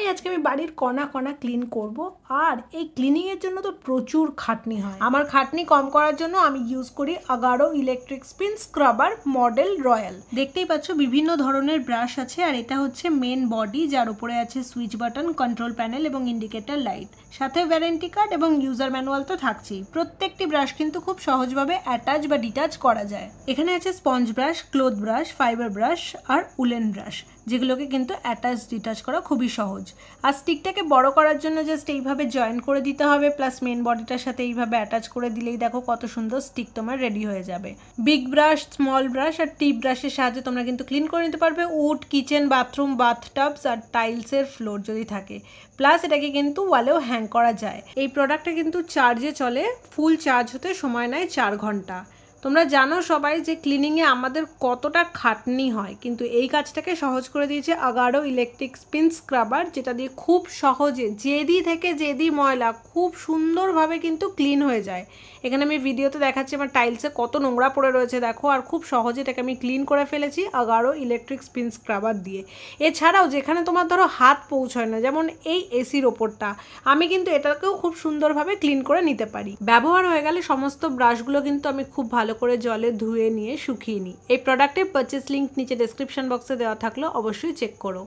জানোই আজকে আমি বাড়ির কণা কণা ক্লিন করব, আর এই ক্লিনিং এর জন্য তো প্রচুর খাটনি হয়। আমার খাটনি কম করার জন্য আমি ইউজ করি Agaro electric spin scrubber model royal. দেখতেই পাচ্ছ বিভিন্ন ধরনের ব্রাশ আছে, আর এটা হচ্ছে মেন বডি, যার উপরে আছে সুইচ বাটন, কন্ট্রোল প্যানেল এবং ইন্ডিকেটর লাইট। সাথে ওয়ারেন্টি কার্ড এবং ইউজার ম্যানুয়াল তো থাকছেই। প্রত্যেকটি ব্রাশ কিন্তু খুব সহজভাবে অ্যাটাচ বা ডিটাচ করা যায়। এখানে আছে sponge brush, cloth brush, fibre brush আর উলেন ব্রাশ, যেগুলোকে কিন্তু অ্যাটাচ ডিটাচ করা খুবই সহজ। আর স্টিকটাকে বড় করার জন্য জাস্ট এইভাবে জয়েন করে দিতে হবে, প্লাস মেন বডিটার সাথে এইভাবে অ্যাটাচ করে দিলেই দেখো কত সুন্দর স্টিক তোমার রেডি হয়ে যাবে। বিগ ব্রাশ, স্মল ব্রাশ আর টিপ ব্রাশের সাহায্যে তোমরা কিন্তু ক্লিন করে নিতে পারবে উড, কিচেন, বাথরুম, বাথটাবস আর টাইলসের ফ্লোর যদি থাকে। প্লাস এটাকে কিন্তু ওয়ালেও হ্যাং করা যায়। এই প্রোডাক্টটা কিন্তু চার্জে চলে, ফুল চার্জ হতে সময় নেয় 4 ঘন্টা। তোমরা জানো সবাই যে ক্লিনিংয়ে আমাদের কতটা খাটনি হয়, কিন্তু এই কাজটাকে সহজ করে দিয়েছে আগারো ইলেকট্রিক স্পিন স্ক্রাবার, যেটা দিয়ে খুব সহজে যেদি থেকে যেদি ময়লা খুব সুন্দরভাবে কিন্তু ক্লিন হয়ে যায়। এখানে আমি ভিডিওতে দেখাচ্ছি আমার টাইলসে কত নোংরা পড়ে রয়েছে দেখো, আর খুব সহজে এটাকে আমি ক্লিন করে ফেলেছি আগারো ইলেকট্রিক স্পিন স্ক্রাবার দিয়ে। এছাড়াও যেখানে তোমার ধরো হাত পৌঁছয় না, যেমন এই এসির ওপরটা, আমি কিন্তু এটাকেও খুব সুন্দরভাবে ক্লিন করে নিতে পারি। ব্যবহার হয়ে গেলে সমস্ত ব্রাশগুলো কিন্তু আমি খুব ভালো করে জলে ধুয়ে নিয়ে শুকিয়ে নিই। এই প্রোডাক্টের পারচেস লিঙ্ক নিচে ডেসক্রিপশন বক্সে দেওয়া থাকলো, অবশ্যই চেক করো।